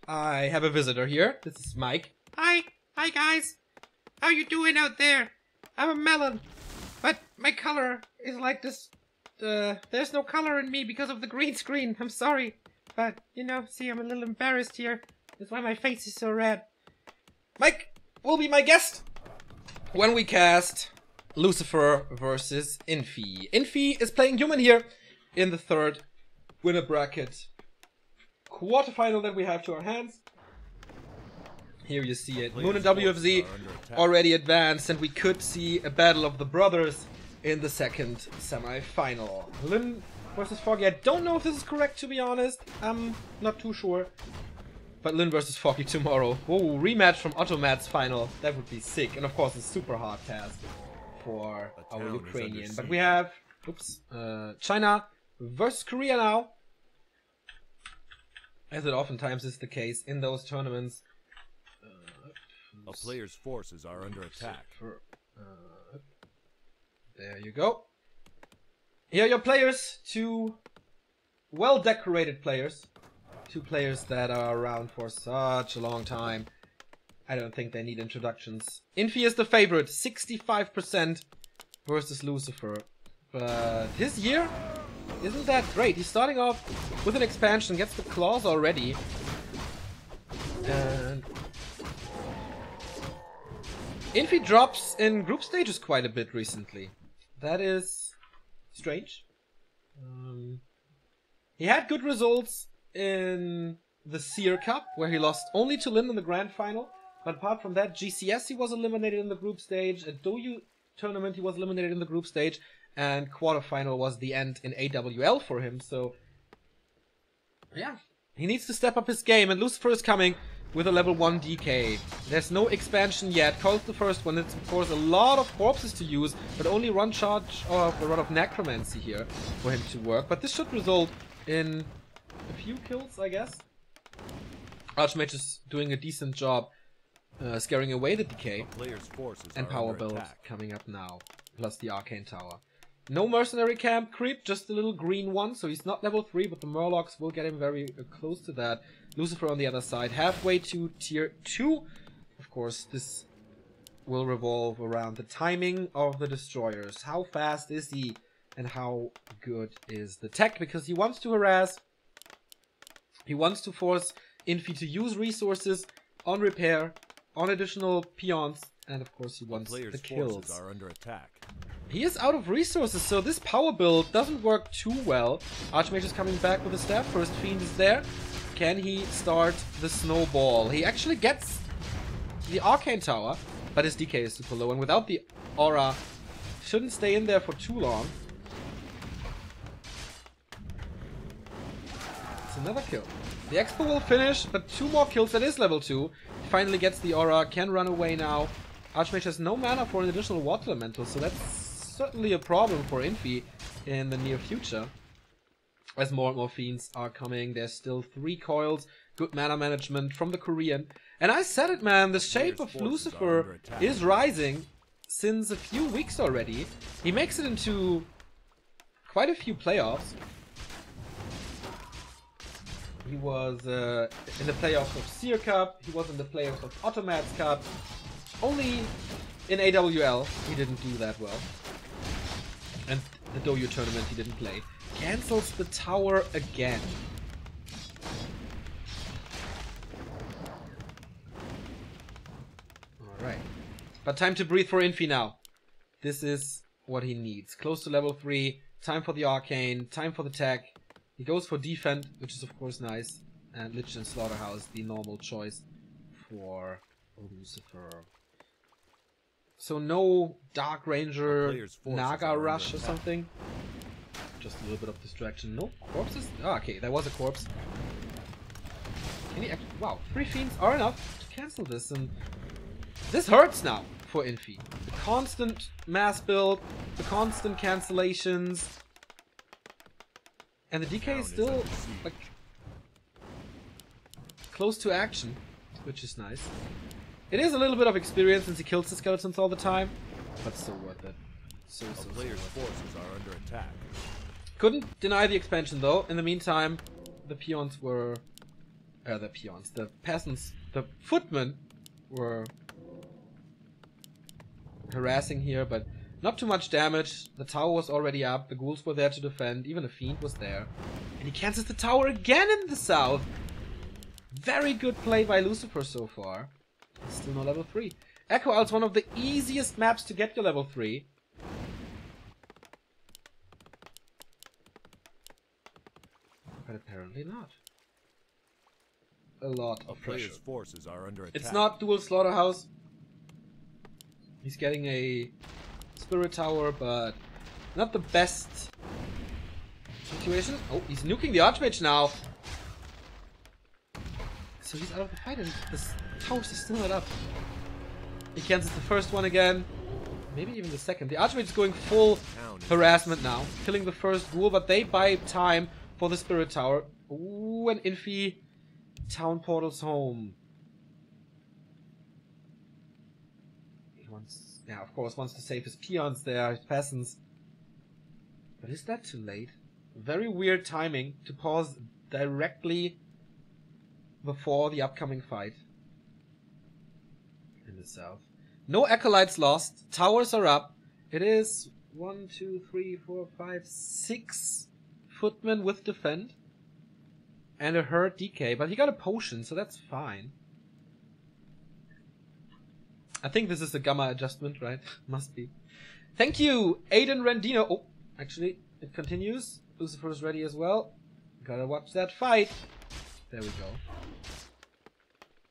I have a visitor here. This is Mike. Hi guys. How you doing out there? I'm a melon, but my color is like this. There's no color in me because of the green screen. I'm sorry, but you know, see, I'm a little embarrassed here. That's why my face is so red. Mike will be my guest when we cast Lucifer versus Infi. Infi is playing human here in the third winner bracket quarterfinal that we have to our hands. Here you see it. Moon and WFZ already advanced, and we could see a battle of the brothers in the second semi-final. Lin versus Foggy. I don't know if this is correct, to be honest. I'm not too sure. But Lin versus Foggy tomorrow. Whoa, rematch from Automat's final. That would be sick. And of course, a super hard task for our Ukrainian. But we have, China versus Korea now. As it oftentimes is the case in those tournaments. A player's forces are under attack. There you go. Here are your players. Two well-decorated players. Two players that are around for such a long time. I don't think they need introductions. Infi is the favorite. 65% versus Lucifer. But his year isn't that great. He's starting off with an expansion. Gets the claws already. And Infi drops in group stages quite a bit recently. That is strange. He had good results in the Seer Cup, where he lost only to Lin in the grand final. But apart from that, GCS he was eliminated in the group stage. At Doyu tournament he was eliminated in the group stage. And quarterfinal was the end in AWL for him. So, yeah, he needs to step up his game. And Lucifer is coming with a level 1 DK. There's no expansion yet. Calls the first one. It's of course a lot of corpses to use, but only one charge of a lot of necromancy here for him to work. But this should result in a few kills, I guess. Archmage is doing a decent job scaring away the DK. And power build coming up now, plus the Arcane Tower. No mercenary camp creep, just a little green one, so he's not level 3, but the Murlocs will get him very close to that. Lucifer on the other side, halfway to tier 2. Of course, this will revolve around the timing of the destroyers. How fast is he, and how good is the tech? Because he wants to harass, he wants to force Infi to use resources on repair, on additional peons, and of course he wants the kills. Are under attack. He is out of resources, so this power build doesn't work too well. Archmage is coming back with a staff. First Fiend is there. Can he start the snowball? He actually gets the Arcane Tower, but his DK is super low. And without the aura, shouldn't stay in there for too long. It's another kill. The Expo will finish, but 2 more kills. That is level 2. He finally gets the aura, can run away now. Archmage has no mana for an additional water elemental, so that's certainly a problem for Infi in the near future. As more and more fiends are coming, there's still 3 coils, good mana management from the Korean. And I said it, man, the shape of Lucifer is rising since a few weeks already. He makes it into quite a few playoffs. He was in the playoffs of Seer Cup, he was in the playoffs of Automat's Cup. Only in AWL he didn't do that well. And the Doyu tournament he didn't play. Cancels the tower again. Alright. But time to breathe for Infi now. This is what he needs. Close to level 3. Time for the Arcane. Time for the tech. He goes for defend, which is of course nice. And Lich and Slaughterhouse, the normal choice for Lucifer. So no Dark Ranger Naga Rush or something. Just a little bit of distraction. No corpses? Oh, okay, there was a corpse. Can he actually... Wow, 3 fiends are enough to cancel this, and this hurts now for Infi. The constant mass build, the constant cancellations, and the DK is still like close to action, which is nice. It is a little bit of experience since he kills the skeletons all the time, but still worth it. So player's forces are under attack. Couldn't deny the expansion though. In the meantime, the peons were The peons. The peasants, the footmen were harassing here, but not too much damage. The tower was already up. The ghouls were there to defend. Even a fiend was there. And he cancels the tower again in the south. Very good play by Lucifer so far. Still no level 3. Echo Isle's one of the easiest maps to get your level 3. But apparently not. A lot of pressure. Player's forces are under attack. It's not dual slaughterhouse. He's getting a spirit tower, but not the best situation. Oh, he's nuking the Archmage now. So he's out of the fight and this tower's still not up. He cancels the first one again. Maybe even the second. The Archmage is going full harassment now. Killing the first ghoul, but they buy time for the spirit tower. Ooh, and Infi town portals home. He wants, yeah, of course, wants to save his peons there, his peasants. But is that too late? Very weird timing to pause directly before the upcoming fight in the south. No acolytes lost. Towers are up. It is 1, 2, 3, 4, 5, 6 footmen with defend. And a hurt DK, but he got a potion, so that's fine. I think this is a gamma adjustment, right? Must be. Thank you, Aiden Rendino. Oh, actually, it continues. Lucifer is ready as well. Gotta watch that fight. There we go.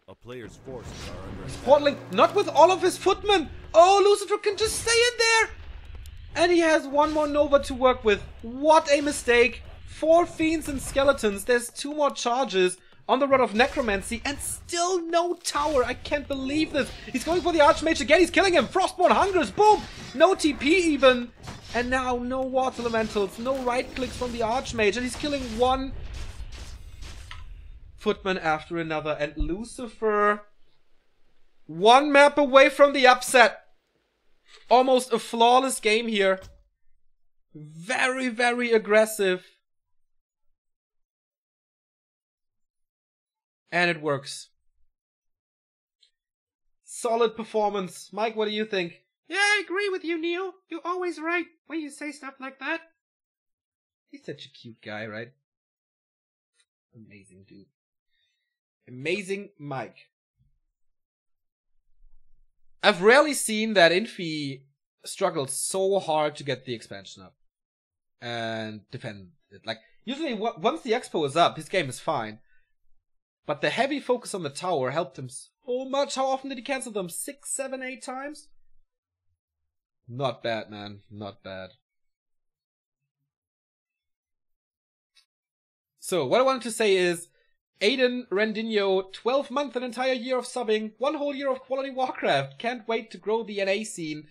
A player's forces are under attack. Portling, not with all of his footmen. Oh, Lucifer can just stay in there. And he has one more Nova to work with. What a mistake. 4 fiends and skeletons. There's 2 more charges on the Rod of Necromancy and still no tower. I can't believe this. He's going for the Archmage again. He's killing him. Frostborn hungers. Boom. No TP even. And now no Water Elementals. No right clicks from the Archmage. And he's killing one footman after another. And Lucifer, one map away from the upset. Almost a flawless game here. Very, very aggressive. And it works. Solid performance. Mike, what do you think? Yeah, I agree with you, Neil. You're always right when you say stuff like that. He's such a cute guy, right? Amazing dude. Amazing Mike. I've rarely seen that Infi struggle so hard to get the expansion up. And defend it. Like, usually once the expo is up, his game is fine. But the heavy focus on the tower helped him so much. How often did he cancel them? 6, 7, 8 times? Not bad, man. Not bad. So, what I wanted to say is, Aiden Rendino, 12 months, an entire year of subbing, 1 whole year of quality Warcraft. Can't wait to grow the NA scene.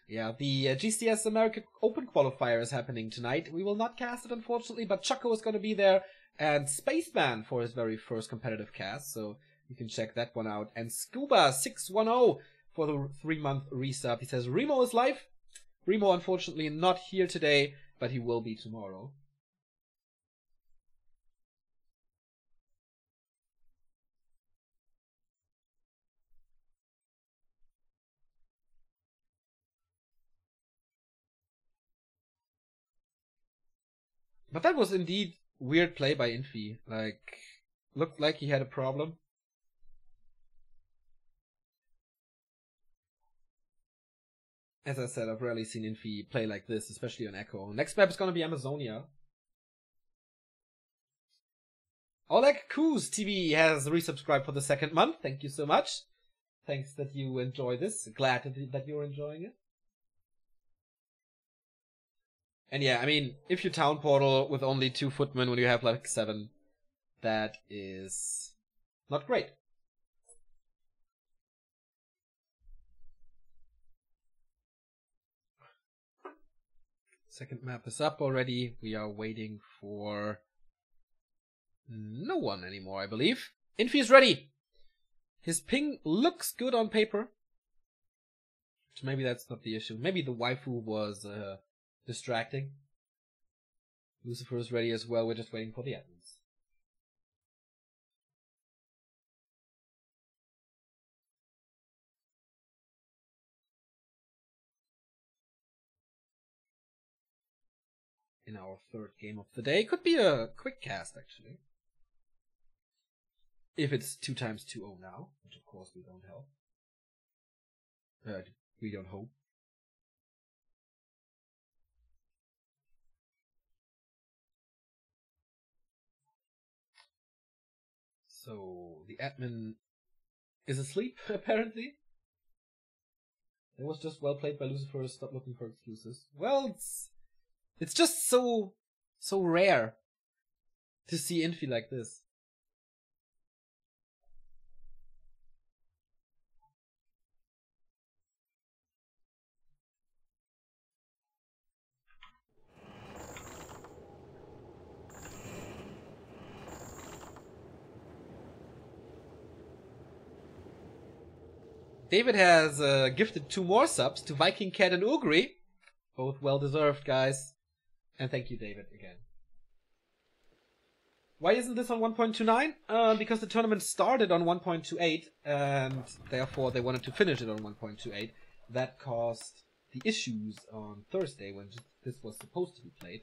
Yeah, the GCS America Open Qualifier is happening tonight. We will not cast it, unfortunately, but Chucko is going to be there. And Spaceman for his very first competitive cast, so you can check that one out. And Scuba610 for the 3-month resub. He says, Remo is live. Remo, unfortunately, not here today, but he will be tomorrow. But that was indeed weird play by Infi. Like, looked like he had a problem. As I said, I've rarely seen Infi play like this, especially on Echo. Next map is gonna be Amazonia. Oleg Kuz TV has resubscribed for the 2nd month. Thank you so much. Thanks that you enjoy this. Glad that you're enjoying it. And yeah, I mean, if you town portal with only 2 footmen when you have like 7, that is not great. Second map is up already. We are waiting for no one anymore, I believe. Infi is ready. His ping looks good on paper. Maybe that's not the issue. Maybe the waifu was distracting. Lucifer is ready as well. We're just waiting for the admins. in our third game of the day. Could be a quick cast, actually. If it's 2 times 2-0 now, which of course we don't help. We don't hope. So, the admin is asleep, apparently. It was just well played by Lucifer. Stop looking for excuses. Well, it's just so rare to see Infi like this. David has gifted 2 more subs to Viking Cat and Ugri. Both well deserved, guys. And thank you, David, again. Why isn't this on 1.29? Because the tournament started on 1.28, and therefore they wanted to finish it on 1.28. That caused the issues on Thursday when this was supposed to be played.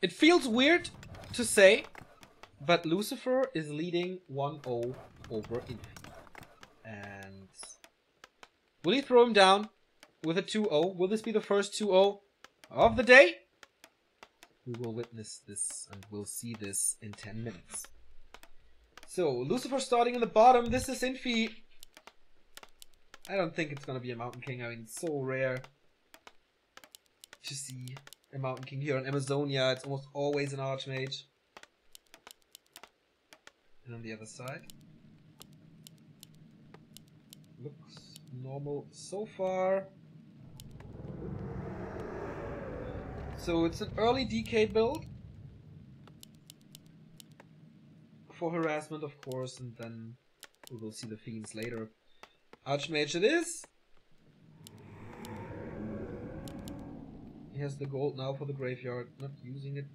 It feels weird to say, but Lucifer is leading 1-0 over Infi. And will he throw him down with a 2-0? Will this be the first 2-0 of the day? We will witness this and we'll see this in 10 minutes. So, Lucifer starting in the bottom. This is Infi. I don't think it's going to be a Mountain King. I mean, it's so rare to see a Mountain King here on Amazonia. It's almost always an Archmage. And on the other side, looks normal so far. So it's an early DK build for harassment, of course, and then we will see the fiends later. Archmage it is. He has the gold now for the graveyard, not using it.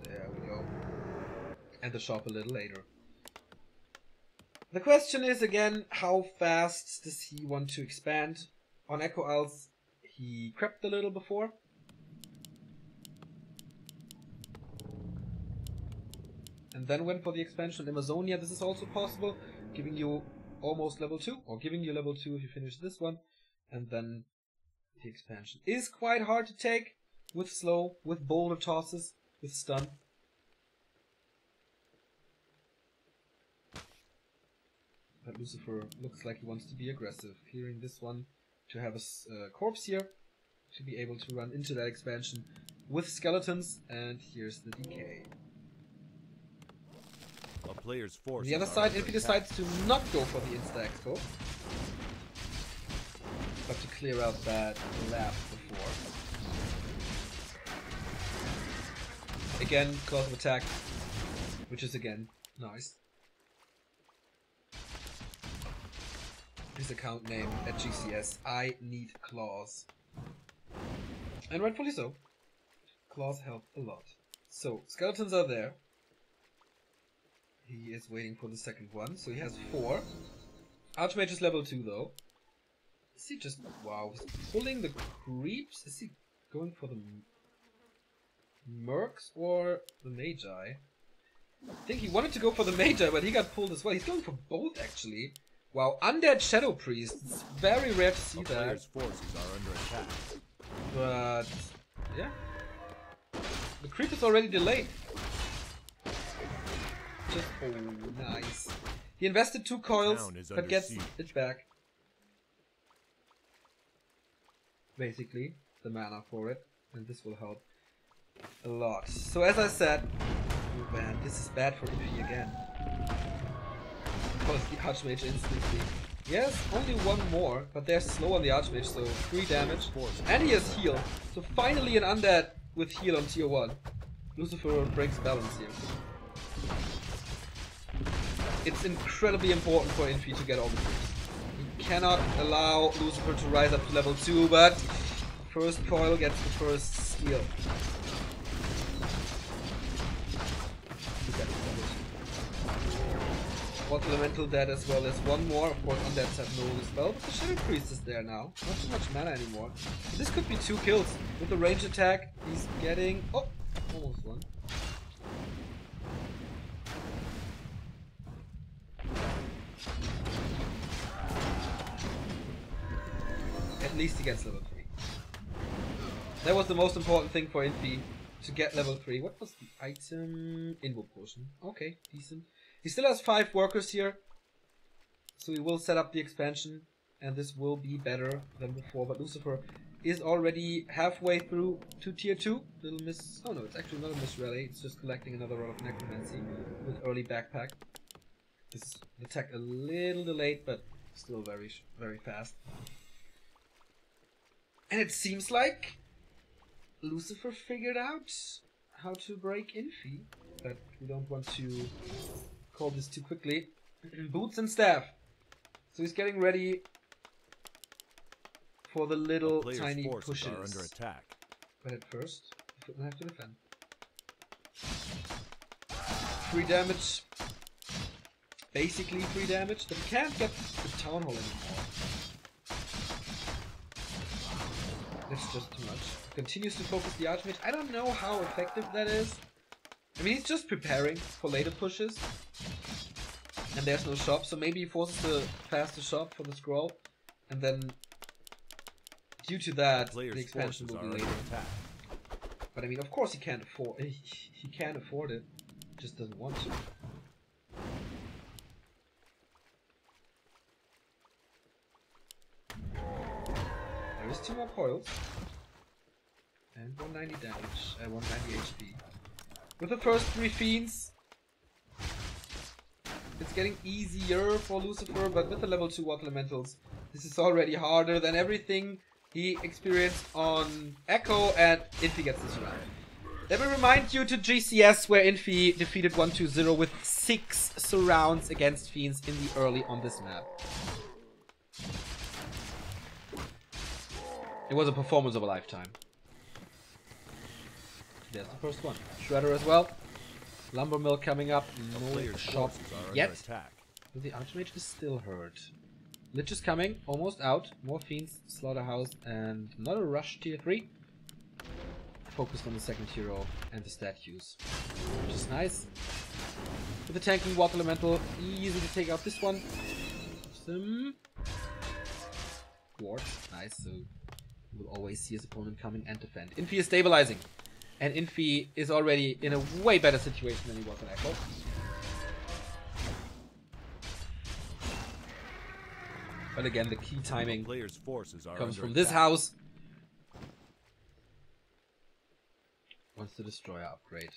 There we go. And the shop a little later. The question is again, how fast does he want to expand? On Echo Owls, he crept a little before. And then went for the expansion in Amazonia. This is also possible, giving you almost level 2, or giving you level 2 if you finish this one. And then the expansion is quite hard to take with slow, with boulder tosses, with stun. But Lucifer looks like he wants to be aggressive, clearing this one to have a corpse here, to be able to run into that expansion with skeletons, and here's the decay. A player's force. On the other side, Infi decides to not go for the insta-expo, but to clear out that lab before. Again, claws of attack, which is again nice. His account name at GCS, I need claws. And rightfully so. Claws help a lot. So, skeletons are there. He is waiting for the second one, so he has 4. Archmage is level 2 though. Is he just... wow, he's pulling the creeps? Is he going for the mercs or the magi? I think he wanted to go for the magi, but he got pulled as well. He's going for both actually. Wow, Undead Shadow Priest. It's very rare to see that. Player's forces are under attack. But yeah. The creep is already delayed. Just oh nice. He invested 2 coils, but gets it back. Basically, the mana for it, and this will help a lot. So as I said, oh man, this is bad for Infi again. Because the Archmage instantly. Yes, only 1 more, but they're slow on the Archmage, so 3 damage. And he has heal. So finally an undead with heal on tier 1. Lucifer breaks balance here. It's incredibly important for Infi to get all the creeps. He cannot allow Lucifer to rise up to level 2, but first coil gets the first steal. Water Elemental dead as well as one more. Of course, Undead have no spell, but the Shadow Priest is there now. Not too much mana anymore. This could be 2 kills. With the range attack, he's getting... Oh! Almost one. At least he gets level 3. That was the most important thing for Infi. To get level 3. What was the item? Invo Potion. Okay, decent. He still has 5 workers here. So he will set up the expansion. And this will be better than before. But Lucifer is already halfway through to tier 2. Little miss... Oh no, it's actually not a miss rally. It's just collecting another roll of Necromancy with early backpack. This is attack a little delayed, but still very, very fast. And it seems like Lucifer figured out how to break Infi, but we don't want to call this too quickly. Boots and staff. So he's getting ready for the little tiny pushes. Are under attack. But at first, the footmen have to defend. 3 damage. Basically 3 damage, but he can't get the Town Hall anymore. That's just too much. Continues to focus the Archmage. I don't know how effective that is. I mean, he's just preparing for later pushes. And there's no shop, so maybe he forces the faster shop for the scroll. And then, due to that, the expansion will be later. But I mean, of course he can't afford... He can afford it. Just doesn't want to. There is 2 more coils. And 190 damage, 190 HP. With the first 3 fiends, it's getting easier for Lucifer, but with the level 2 Water Elementals, this is already harder than everything he experienced on Echo, and Infi gets this round. Let me remind you to GCS, where Infi defeated 1-2-0 with 6 surrounds against fiends in the early on this map. It was a performance of a lifetime. There's the first one. Shredder as well. Lumber Mill coming up. No shop yet. But the Archmage is still hurt. Lich is coming. Almost out. More fiends. Slaughterhouse. And not a rush tier 3. Focused on the second hero and the statues. Which is nice. With the tanking Water Elemental. Easy to take out this one. Some quartz. Nice. So you will always see his opponent coming and defend. Infi is stabilizing. And Infi is already in a way better situation than he was on Echo. But again, the key timing comes from this house. Once the Destroyer upgrade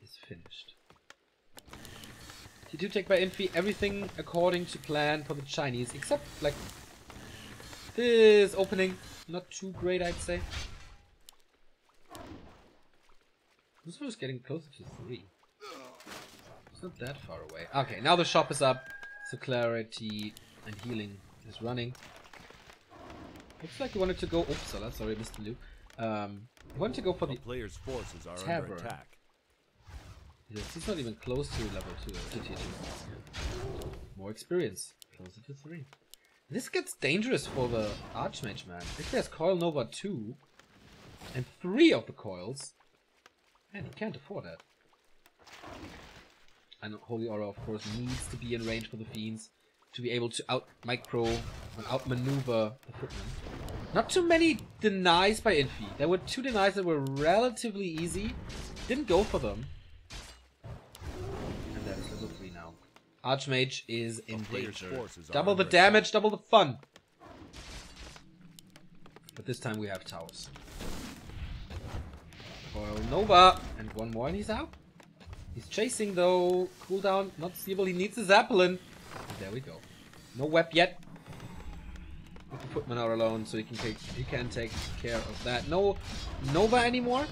is finished. T2 take by Infi, everything according to plan for the Chinese, except like this opening. Not too great, I'd say. Lucifer is getting closer to 3. It's not that far away. Okay, now the shop is up, so clarity and healing is running. Looks like he wanted to go. Uppsala, sorry, Mr. Liu. He wanted to go for the player's forces are under attack. Yes, he's not even close to level 2 to tier 2. More experience, closer to 3. This gets dangerous for the Archmage, man. If there's Coil Nova 2 and 3 of the coils. Man, he can't afford that. And Holy Aura, of course, needs to be in range for the fiends to be able to out-micro and out-maneuver the footmen. Not too many denies by Infi. There were 2 denies that were relatively easy. Didn't go for them. And that is level 3 now. Archmage is in danger. Double the damage, double the fun. But this time we have towers. Coil Nova, and 1 more and he's out. He's chasing though. Cooldown, not seeable. He needs a Zeppelin. And there we go. No web yet. With the footmen are alone, so he can take care of that. No Nova anymore.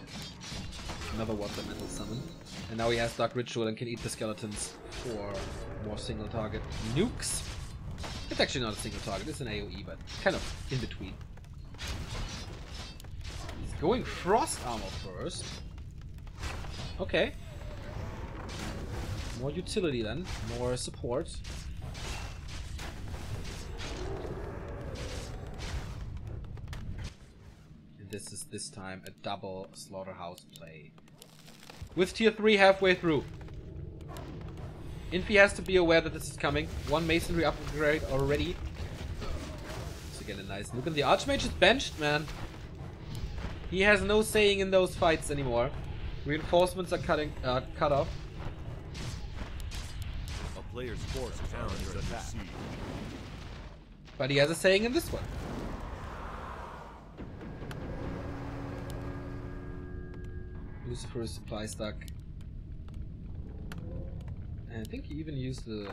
Another Water Elemental summon. And now he has Dark Ritual and can eat the skeletons for more single target nukes. It's actually not a single target, it's an AoE, but kind of in between. Going Frost Armor first. Okay. More utility then. More support. And this is this time a double slaughterhouse play. With tier 3 halfway through. Infi has to be aware that this is coming. One masonry upgrade already. So again a nice look. And the Archmage is benched, man. He has no saying in those fights anymore. Reinforcements are cut off. A player's force is under attack. But he has a saying in this one. Lucifer is supply stuck. And I think he even used the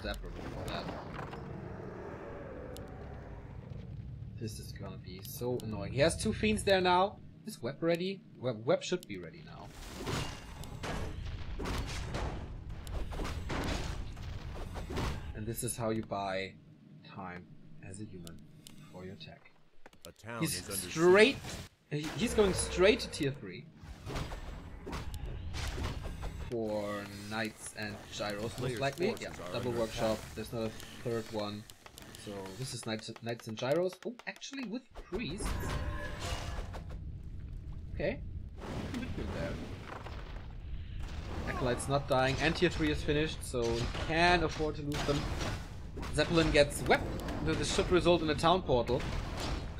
zapper for that. This is gonna be so annoying. He has 2 fiends there now. Is web ready? Web should be ready now. And this is how you buy time as a human for your tech. A town He's is under straight. He's going straight to tier 3 for knights and gyros most likely. Yeah, double workshop. There's not a third one. So this is knights and gyros. Oh, actually with priests. Okay. There. Acolyte's not dying, and tier 3 is finished, so he can afford to lose them. Zeppelin gets wept. This should result in a town portal.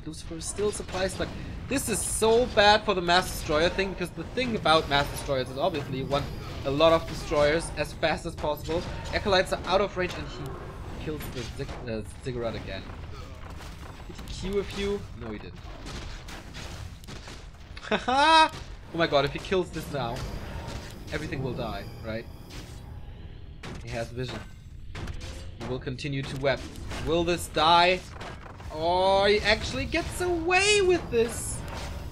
Lucifer is still supply stuck. This is so bad for the Mass Destroyer thing, because the thing about Mass Destroyers is obviously you want a lot of destroyers as fast as possible. Acolytes are out of range, and he kills the ziggurat again. Did he Q a few? No, he didn't. Haha! Oh my god, if he kills this now, everything will die, right? He has vision. He will continue to web. Will this die? Oh, he actually gets away with this!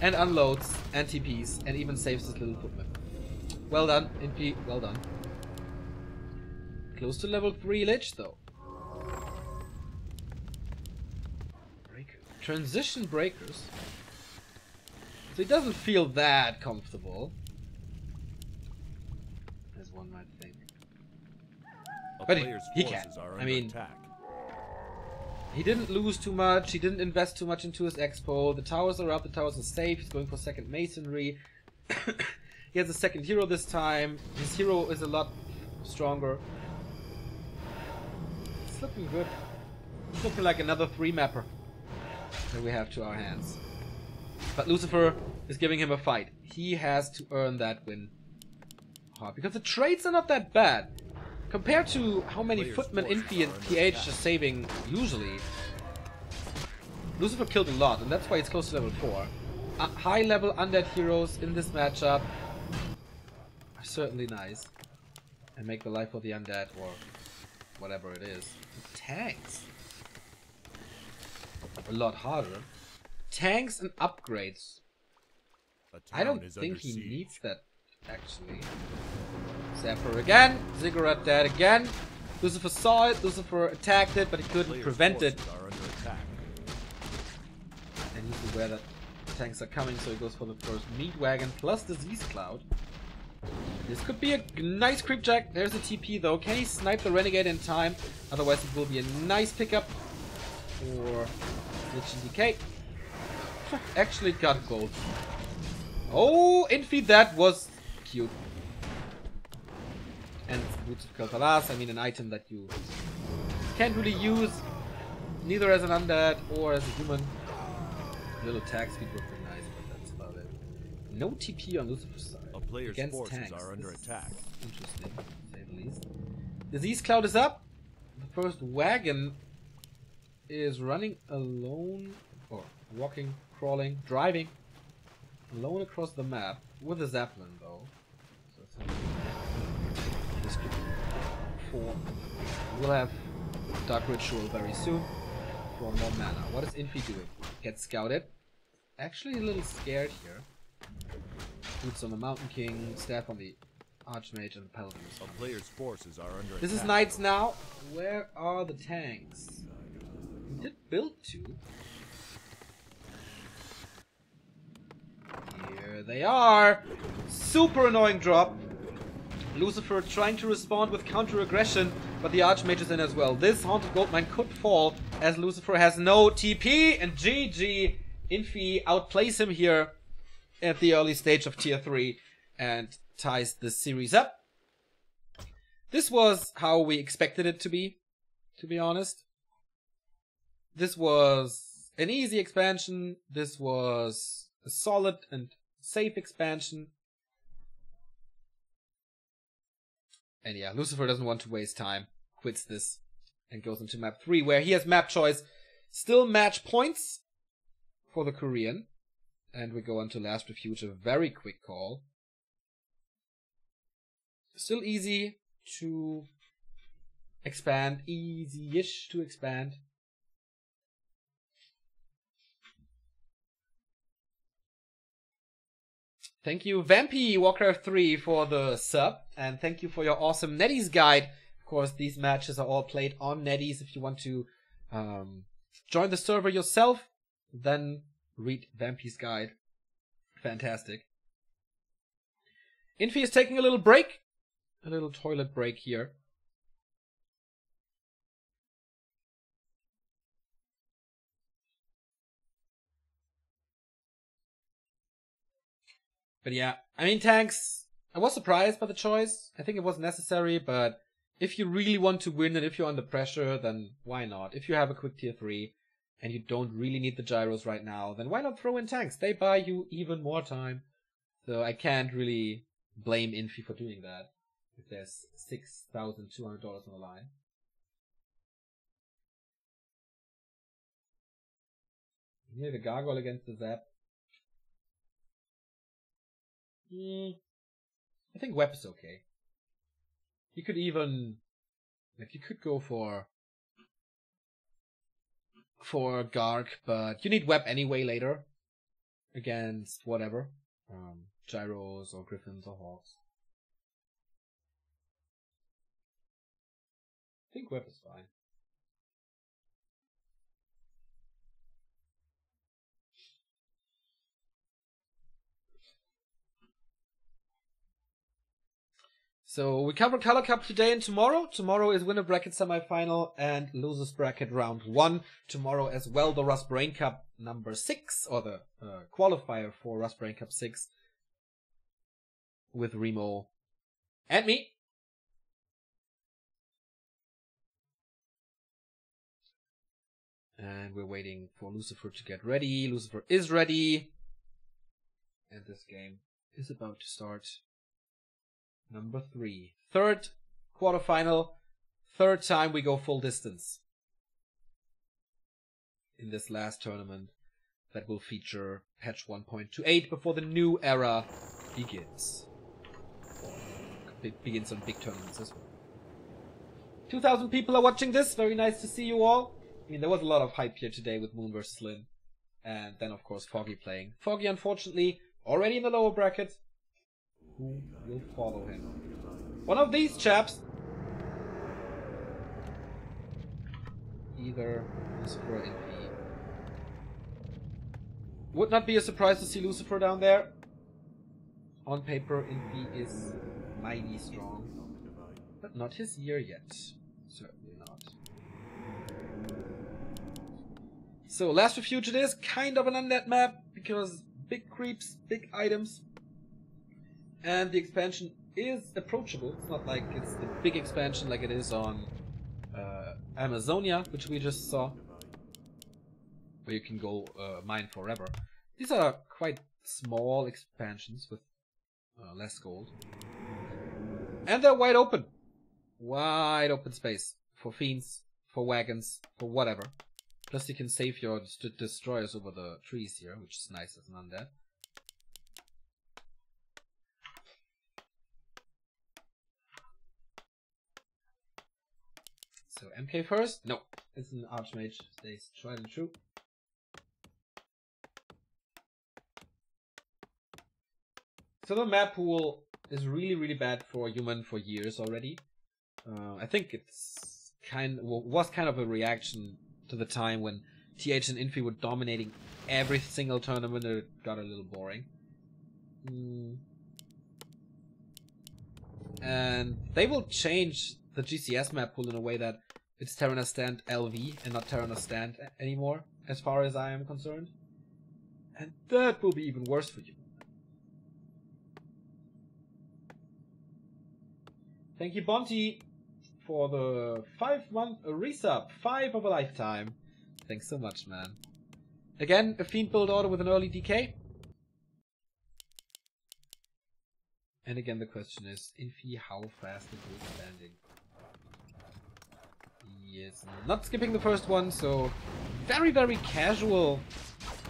And unloads, and TPs, and even saves his little footman. Well done, Infi, well done. Close to level 3 Lich, though. Breaker. Transition breakers. So he doesn't feel that comfortable, as one might think. But he can. I mean, he didn't lose too much. He didn't invest too much into his expo. The towers are up. The towers are safe. He's going for second masonry. He has a second hero this time. His hero is a lot stronger. It's looking good. It's looking like another 3-mapper that we have to our hands. But Lucifer is giving him a fight. He has to earn that win hard. Because the trades are not that bad. Compared to how many footmen Infi and PH are saving usually. Lucifer killed a lot, and that's why it's close to level 4. High level undead heroes in this matchup are certainly nice. And make the life of the undead, or whatever it is, tanks a lot harder. Tanks and upgrades. I don't think he needs that, actually. Zapper again. Ziggurat dead again. Lucifer saw it. Lucifer attacked it, but he couldn't prevent it. And he's aware that tanks are coming, so he goes for the first meat wagon plus disease cloud. This could be a nice creep jack. There's a TP though. Can he snipe the renegade in time? Otherwise, it will be a nice pickup for Lich and DK. Actually got gold. Oh, Infi, that was cute. And Boots of Kaltalas, I mean an item that you can't really use neither as an undead or as a human. A little attack speed would be nice, but that's about it. No TP on Lucifer's side. A player's against forces tanks. are under attack. Interesting, to say the least. Disease Cloud is up. The first wagon is running alone, or walking, crawling, driving alone across the map with a Zeppelin though. So it's this could for we'll have Dark Ritual very soon for more mana. What is Infi doing? Get scouted. Actually a little scared here. Boots on the Mountain King, staff on the Archmage and the Paladin. A player's forces are under This attack. is Knights now. Where are the tanks? We did build 2. Here they are. Super annoying drop. Lucifer trying to respond with counter-aggression, but the Archmage is in as well. This Haunted Goldmine could fall, as Lucifer has no TP, and GG. Infi outplays him here at the early stage of Tier 3, and ties the series up. This was how we expected it to be honest. This was an easy expansion. This was a solid and safe expansion. And yeah, Lucifer doesn't want to waste time, quits this, and goes into map 3, where he has map choice. Still match points for the Korean. And we go on to Last Refuge, a very quick call. Still easy to expand, easy-ish to expand. Thank you, Vampy Warcraft 3, for the sub, and thank you for your awesome NetEase guide. Of course, these matches are all played on NetEase. If you want to join the server yourself, then read Vampy's guide. Fantastic. Infi is taking a little break, a little toilet break here. But yeah, I mean, tanks, I was surprised by the choice. I think it was necessary, but if you really want to win and if you're under pressure, then why not? If you have a quick tier 3 and you don't really need the gyros right now, then why not throw in tanks? They buy you even more time. So I can't really blame Infi for doing that if there's $6,200 on the line. Here the Gargoyle against the Zap. I think Web is okay. You could even, like, you could go for Garg, but you need Web anyway later against whatever, gyros or griffins or hawks. I think Web is fine. So we cover Color Cup today and tomorrow. Tomorrow is winner bracket semifinal and losers bracket round 1. Tomorrow as well the Rust Brain Cup number 6, or the qualifier for Rust Brain Cup 6 with Remo and me. And we're waiting for Lucifer to get ready. Lucifer is ready. And this game is about to start. Number 3. Third quarterfinal. Third time we go full distance in this last tournament that will feature patch 1.28 before the new era begins. It begins on big tournaments as well. 2,000 people are watching this. Very nice to see you all. I mean, there was a lot of hype here today with Moon vs. Lin. And then, of course, Foggy playing. Foggy, unfortunately, already in the lower bracket. Who will follow him? One of these chaps. Either Lucifer or Infi. Would not be a surprise to see Lucifer down there. On paper, Infi is mighty strong. But not his year yet. Certainly not. So, Last Refuge it is. Kind of an undead map. Because big creeps, big items. And the expansion is approachable. It's not like it's the big expansion like it is on Amazonia, which we just saw, where you can go mine forever. These are quite small expansions with less gold. And they're wide open. Wide open space. For fiends, for wagons, for whatever. Plus you can save your destroyers over the trees here, which is nice as an undead. So MK first? No, it's an Archmage. Stays tried and true. So the map pool is really bad for human for years already. I think it's was kind of a reaction to the time when TH and Infi were dominating every single tournament. It got a little boring. And they will change the GCS map pool in a way that it's Terraner Stand LV and not Terraner Stand anymore, as far as I am concerned. And that will be even worse for you. Thank you, Bonti, for the 5-month resub. 5 of a lifetime. Thanks so much, man. Again, a Fiend build order with an early DK. And again, the question is, Infi, how fast is he expanding? He is not skipping the first one, so very, very casual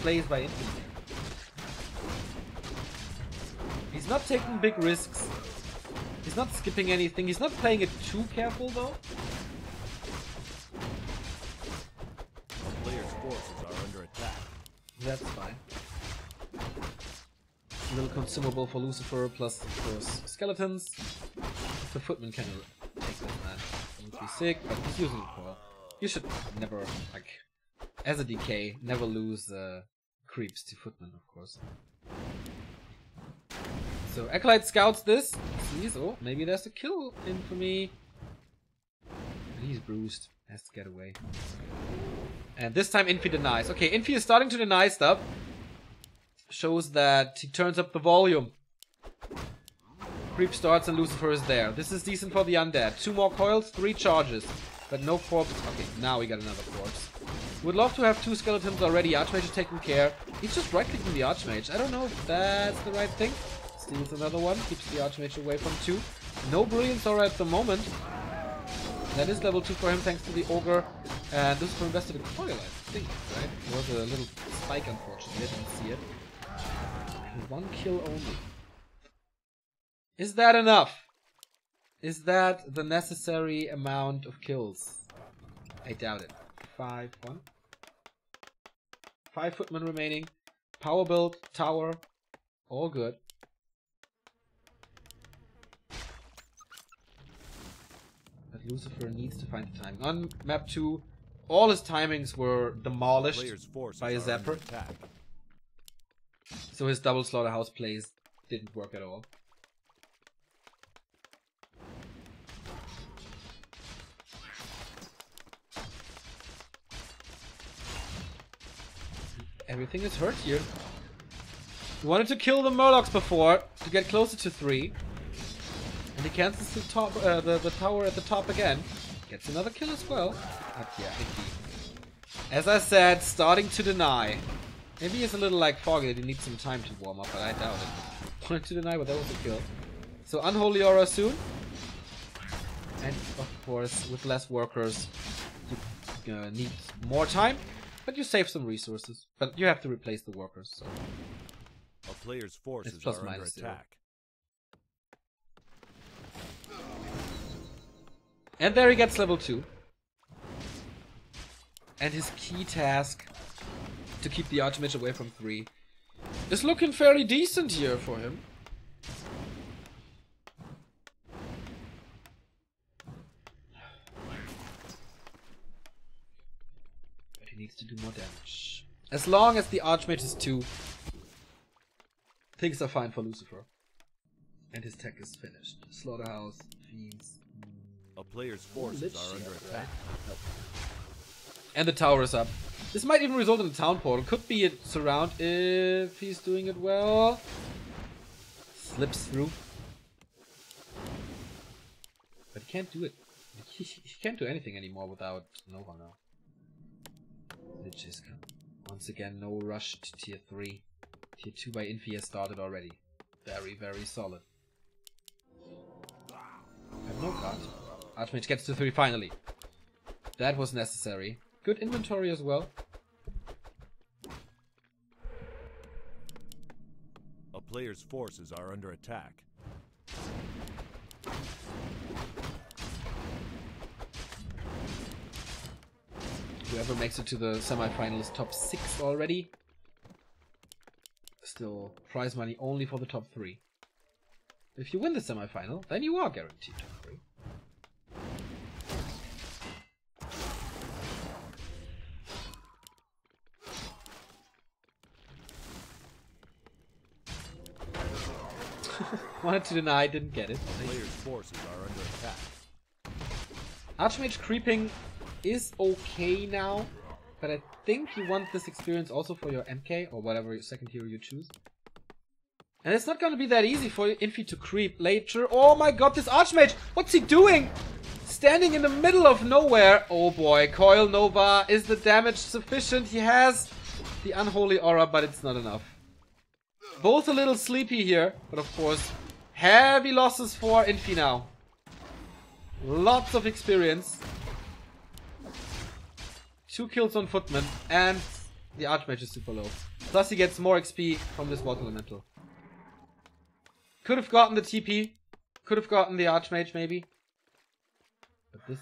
plays by Infi. He's not taking big risks. He's not skipping anything. He's not playing it too careful, though. The player's forces are under attack. That's fine. A little consumable for Lucifer, plus, of course, skeletons. The footman can take this, man. He would be sick, but he's using it well. You should never, like, as a DK, never lose creeps to footman, of course. So Acolyte scouts this. Sees, oh, maybe there's a kill in for me. He's bruised. Has to get away. And this time Infi denies. Okay, Infi is starting to deny stuff. Shows that he turns up the volume. Creep starts and Lucifer is there. This is decent for the undead. 2 more coils, 3 charges. But no corpse. Okay, now we got another corpse. Would love to have 2 skeletons already. Archmage is taking care. He's just right-clicking the Archmage. I don't know if that's the right thing. Steals another one. Keeps the Archmage away from 2. No Brilliance Aura at the moment. That is level 2 for him thanks to the Ogre. And Lucifer invested a coil, I think, right? It was a little spike, unfortunately. I didn't see it. And 1 kill only. Is that enough? Is that the necessary amount of kills? I doubt it. 5-1. 5 footmen remaining. Power build, tower. All good. But Lucifer needs to find the timing. On map 2, all his timings were demolished by a Zapper. So his double slaughterhouse plays didn't work at all. Everything is hurt here. He wanted to kill the Murlocs before to get closer to 3. And he cancels the top, the tower at the top again. Gets another kill as well. But yeah, Infi. As I said, starting to deny. Maybe he's a little like foggy that he needs some time to warm up, but I doubt it. Wanted to deny, but that was a kill. So Unholy Aura soon. And of course, with less workers, you need more time. But you save some resources. But you have to replace the workers, so... A player's forces plus are under minus 0. attack. And there he gets level 2. And his key task to keep the Archmage away from 3 is looking fairly decent here for him. But he needs to do more damage. As long as the Archmage is 2, things are fine for Lucifer. And his tech is finished. Slaughterhouse, Fiends. A player's forces are under attack. Nope. And the tower is up. This might even result in a town portal. Could be a surround if he's doing it well. Slips through. But he can't do it. He can't do anything anymore without Nova now. Lichiska. Once again, no rush to tier 3. Tier 2 by Infi has started already. Very, very solid. I have no card. Archmage gets to 3 finally. That was necessary. Good inventory as well. A player's forces are under attack. Whoever makes it to the semi-finals top 6 already. Still prize money only for the top 3. If you win the semi-final, then you are guaranteed top 3. Wanted to deny, didn't get it. Players' forces are under attack. Archmage creeping is okay now, but I think you want this experience also for your MK or whatever second hero you choose. And it's not gonna be that easy for Infi to creep later. Oh my god, this Archmage! What's he doing? Standing in the middle of nowhere. Oh boy, Coil Nova. Is the damage sufficient? He has the Unholy Aura, but it's not enough. Both a little sleepy here, but of course, heavy losses for Infi now. Lots of experience. 2 kills on Footman, and the Archmage is super low. Plus he gets more XP from this Water Elemental. Could have gotten the TP. Could have gotten the Archmage maybe. But this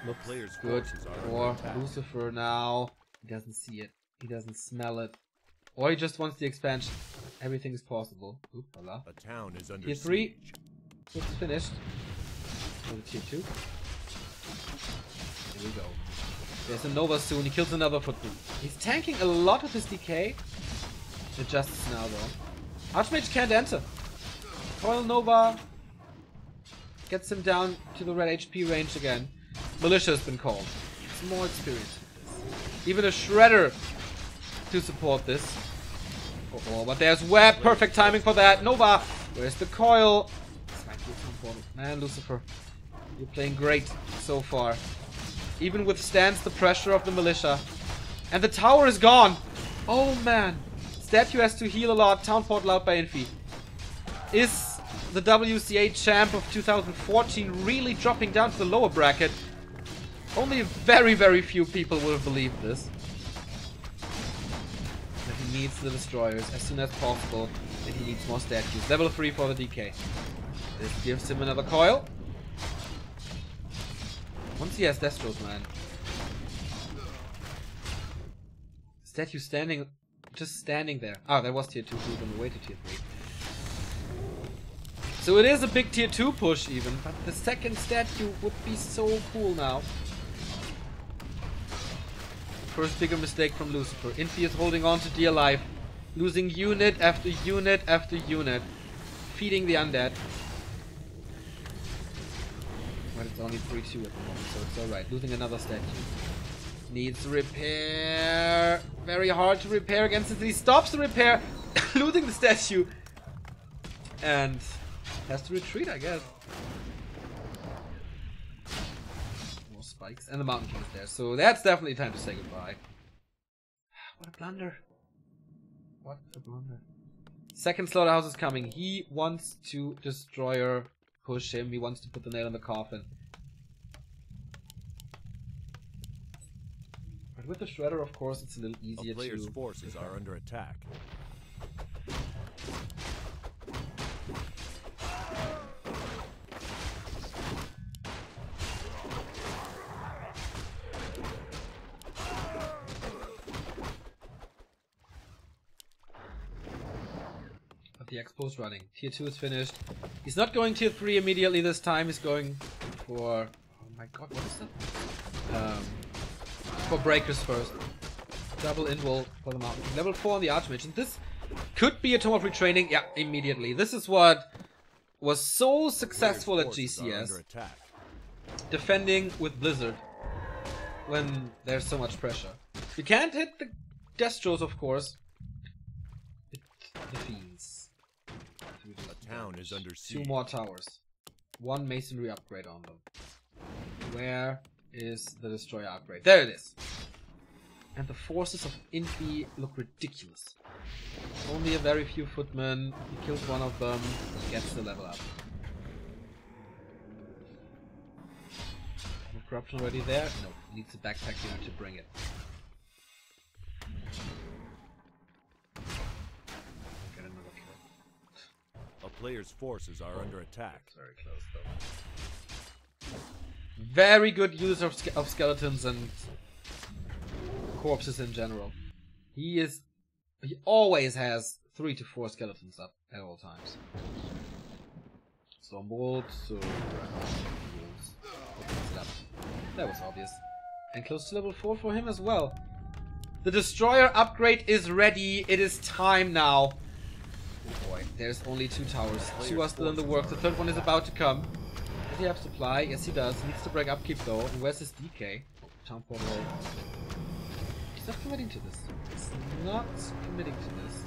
looks good for Lucifer now. He doesn't see it. He doesn't smell it. Or he just wants the expansion. Everything is possible. Oop, voila. A town is under Tier 3. siege. It's finished. For the Tier 2. Here we go. There's a Nova soon. He kills another Footman. He's tanking a lot of his DK. Adjusts now though. Archmage can't enter. Coil Nova gets him down to the red HP range again. Militia has been called. It's more experience with this. Even a Shredder to support this. Oh, but there's Web. Perfect timing for that. Nova. Where's the Coil? This might be so important. Man, Lucifer. You're playing great so far. Even withstands the pressure of the Militia. And the tower is gone. Oh man. Statue has to heal a lot. Town portal out by Infi. Is the WCA champ of 2014 really dropping down to the lower bracket? Only very, very few people will have believed this. That he needs the destroyers as soon as possible. And he needs more statues. Level 3 for the DK. This gives him another coil. Once he has Destros, man. Statue standing, just standing there. Ah, that was tier 2, so we're on the way to tier 3. So it is a big tier 2 push even, but the second statue would be so cool now. First bigger mistake from Lucifer. Infi is holding on to dear life. Losing unit after unit after unit. Feeding the undead. But it's only 3-2 at the moment, so it's alright. Losing another statue. Needs repair. Very hard to repair against it. He stops the repair, losing the statue. And has to retreat, I guess. More spikes. And the Mountain King is there. So that's definitely time to say goodbye. What a blunder. What a blunder. Second slaughterhouse is coming. He wants to destroyer push him. He wants to put the nail in the coffin. But with the Shredder, of course, it's a little easier to... Players' forces are under attack. The expo's running. Tier 2 is finished. He's not going tier 3 immediately this time. He's going for... Oh my god, what is that? For breakers first. Double inroll for the Mountain King. Level 4 on the Archmage. And this could be a Tome of Retraining. Yeah, immediately. This is what was so successful at GCS. Defending with Blizzard. When there's so much pressure. You can't hit the Destros, of course. The Fiends. A town is under siege. 2 more towers. 1 masonry upgrade on them. Where is the destroyer upgrade? There it is. And the forces of Infi look ridiculous. Only a very few footmen. He kills one of them. Gets the level up. Corruption already there? No. Needs a backpack unit to bring it. Players' forces are under attack. Very close though. Very good use of skeletons and corpses in general. He always has 3 to 4 skeletons up at all times. Stormbolt, so that was obvious. And close to level 4 for him as well. The destroyer upgrade is ready. It is time now. Oh boy. There's only 2 towers. 2 are still in the works. The 3rd one is about to come. Does he have supply? Yes, he does. He needs to break upkeep though. And where's his DK? Town portal. He's not committing to this. He's not committing to this.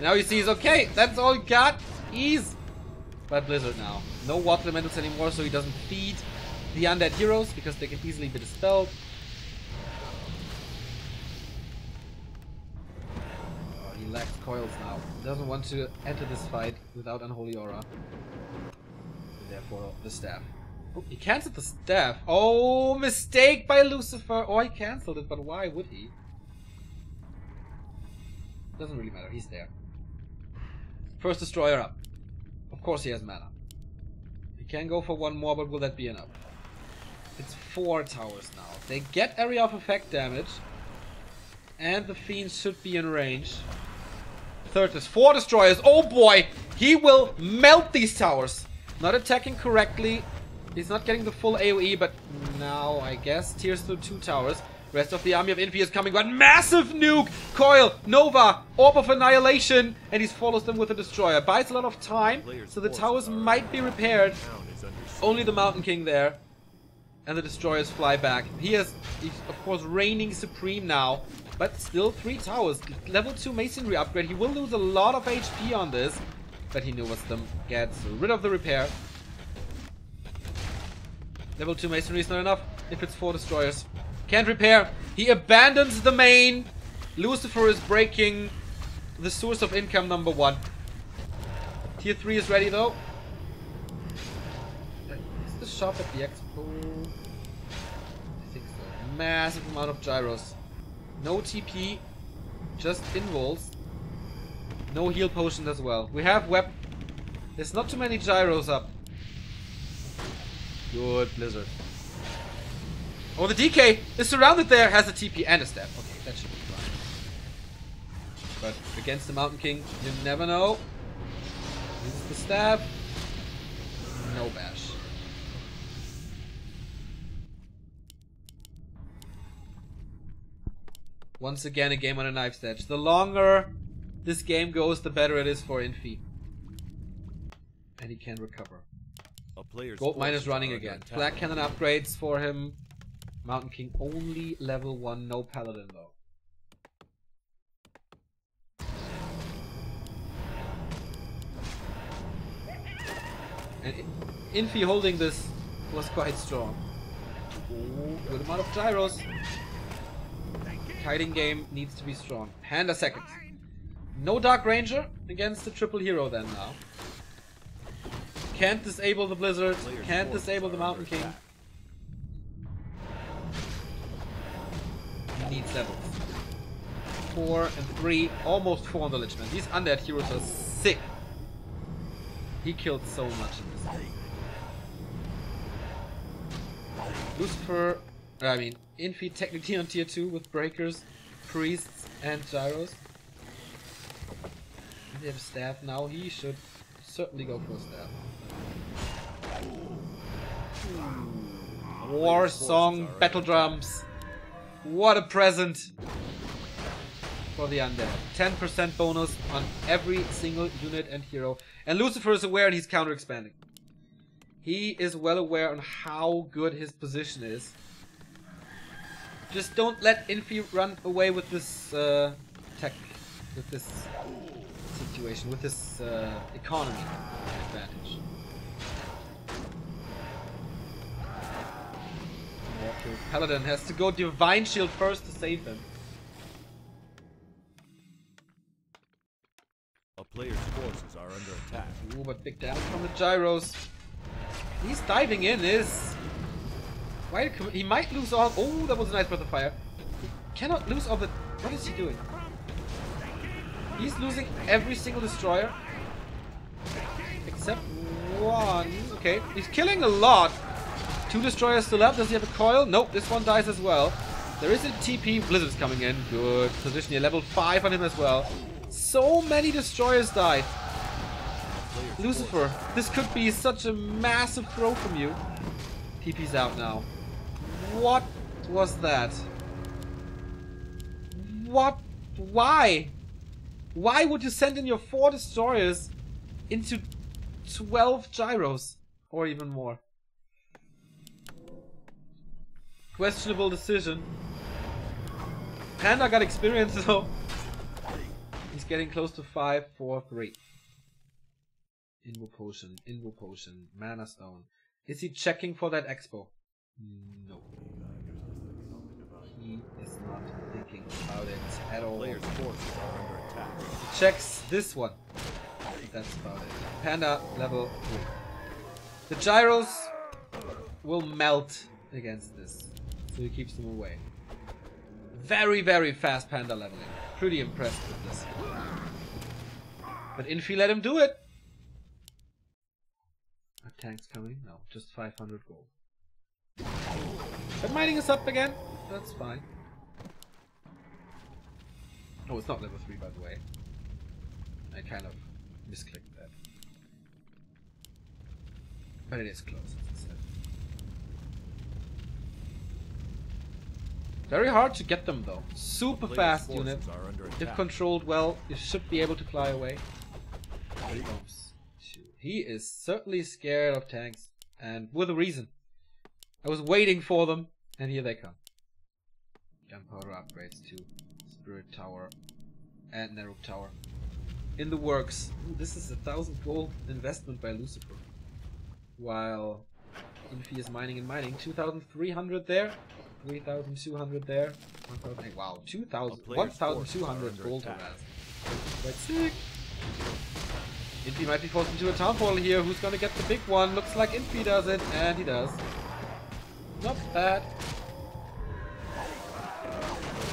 Now he sees, okay, that's all he got. Ease. But Blizzard now. No water elementals anymore, so he doesn't feed the undead heroes because they can easily be dispelled. Oh, he lacks coils now. Doesn't want to enter this fight without Unholy Aura. And therefore, the staff. Oh, he cancelled the staff. Oh, mistake by Lucifer. Oh, he cancelled it, but why would he? Doesn't really matter. He's there. First destroyer up. Of course he has mana. He can go for 1 more, but will that be enough? It's 4 towers now. They get area of effect damage. And the fiends should be in range. 3rd is 4 destroyers. Oh boy! He will melt these towers. Not attacking correctly. He's not getting the full AoE, but now I guess tears through 2 towers. Rest of the army of Infi is coming, but massive nuke! Coil, Nova, Orb of Annihilation, and he follows them with a destroyer. Buys a lot of time, so the towers might be repaired. Only the Mountain King there. And the destroyers fly back. He's of course reigning supreme now, but still 3 towers. Level 2 masonry upgrade. He will lose a lot of HP on this, but he knows them. Gets rid of the repair. Level 2 masonry is not enough if it's 4 destroyers. Can't repair. He abandons the main. Lucifer is breaking the source of income number 1. Tier 3 is ready though. Is the shop at the expo? I think so. Massive amount of gyros. No TP. Just invulns. No heal potions as well. We have There's not too many gyros up. Good Blizzard. Oh, the DK is surrounded there, has a TP and a staff. Okay, that should be fine. But against the Mountain King, you never know. Uses the staff. No bash. Once again, a game on a knife's edge. The longer this game goes, the better it is for Infi. And he can recover. Gold mine is running again. Black Cannon upgrades for him. Mountain King only level 1, no Paladin though. And Infi holding this was quite strong. Ooh, good amount of gyros. Kiting game needs to be strong. And a second. No Dark Ranger against the triple hero then now. Can't disable the Blizzard. Can't disable the Mountain King. He needs levels. 4 and 3. Almost 4 on the Lichman. These undead heroes are sick. He killed so much in this game. Lucifer, I mean, Infi technically on tier 2 with breakers, priests, and gyros. They have staff now. He should certainly go for a staff. War song, battle drums. What a present for the undead. 10% bonus on every single unit and hero. And Lucifer is aware and he's counter expanding. He is well aware on how good his position is. Just don't let Infi run away with this tech, with this situation, with this economy advantage. Paladin has to go Divine Shield first to save him. A player's forces are under attack. Ooh, but big damage from the gyros. He's diving in. Why? He might lose all. Oh, that was a nice breath of fire. He cannot lose all the. What is he doing? He's losing every single destroyer except one. Okay, he's killing a lot. 2 destroyers still up. Does he have a coil? Nope, this one dies as well. There is a TP. Blizzard's coming in. Good position here. Level 5 on him as well. So many destroyers died. Lucifer, this could be such a massive throw from you. TP's out now. What was that? What? Why? Why would you send in your 4 destroyers into 12 gyros. Or even more. Questionable decision. Panda got experience though. He's getting close to 5, 4, 3. Invo potion, mana stone. Is he checking for that expo? No. He is not thinking about it at all. Players' forces are under attack. He checks this one. That's about it. Panda level 3. The gyros will melt against this. So he keeps them away. Very, very fast panda leveling. Pretty impressed with this. But Infi let him do it. Are tanks coming? No, just 500 gold. But mining is up again. That's fine. Oh, it's not level 3 by the way. I kind of misclicked that. But it is close, as I said. Very hard to get them though. Super fast unit. If controlled well, you should be able to fly away. He is certainly scared of tanks, and with a reason. I was waiting for them, and here they come. Gunpowder upgrades to Spirit Tower and Neruk Tower. In the works. Ooh, this is 1,000 gold investment by Lucifer. While Infi is mining and mining. 2,300 there. 3,200 there. 1,000. Wow, 1,200 gold harass. Quite sick. Infi might be forced into a town portal here. Who's gonna get the big one? Looks like Infi does it, and he does. Not bad.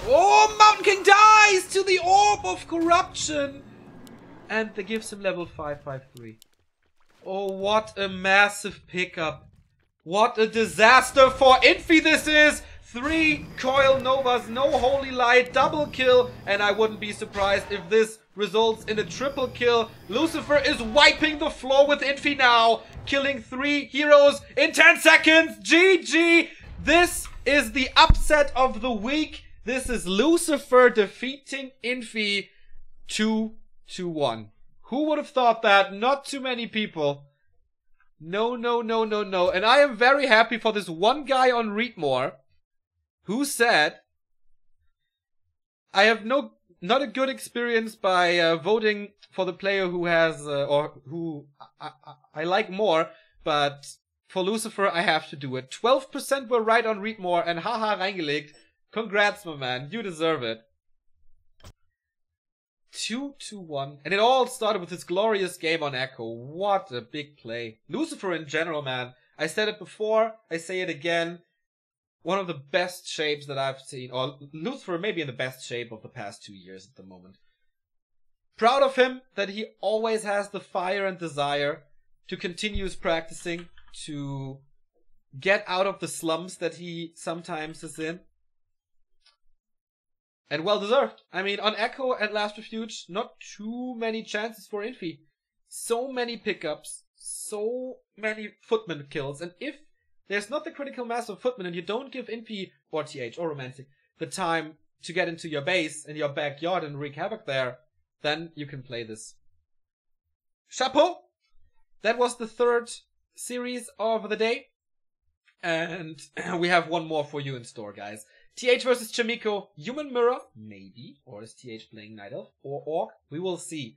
Oh, Mountain King dies to the Orb of Corruption! And that gives him level 553. Oh, what a massive pickup. What a disaster for Infi this is! 3 Coil Novas, no Holy Light, double kill, and I wouldn't be surprised if this results in a triple kill. Lucifer is wiping the floor with Infi now, killing 3 heroes in 10 seconds. GG! This is the upset of the week. This is Lucifer defeating Infi 2-1. Who would have thought that? Not too many people. No. And I am very happy for this one guy on Readmore who said, I have not a good experience by voting for the player who has, or who I like more, but for Lucifer I have to do it. 12% were right on Readmore and haha reingelegt. Congrats, my man. You deserve it. 2-1. And it all started with this glorious game on Echo. What a big play. Lucifer in general, man. I said it before. I say it again. One of the best shapes that I've seen. Or Lucifer may be in the best shape of the past 2 years at the moment. Proud of him that he always has the fire and desire to continue his practicing. To get out of the slumps that he sometimes is in. And well deserved. I mean, on Echo and Last Refuge, not too many chances for Infi. So many pickups, so many footman kills. And if there's not the critical mass of footmen and you don't give Infi, or TH, or Romantic, the time to get into your base in your backyard and wreak havoc there, then you can play this. Chapeau! That was the 3rd series of the day. And we have one more for you in store, guys. TH versus Chamiko, Human Mirror, maybe, or is TH playing Night Elf, or Orc? We will see.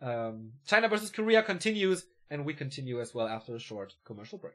China versus Korea continues, and we continue as well after a short commercial break.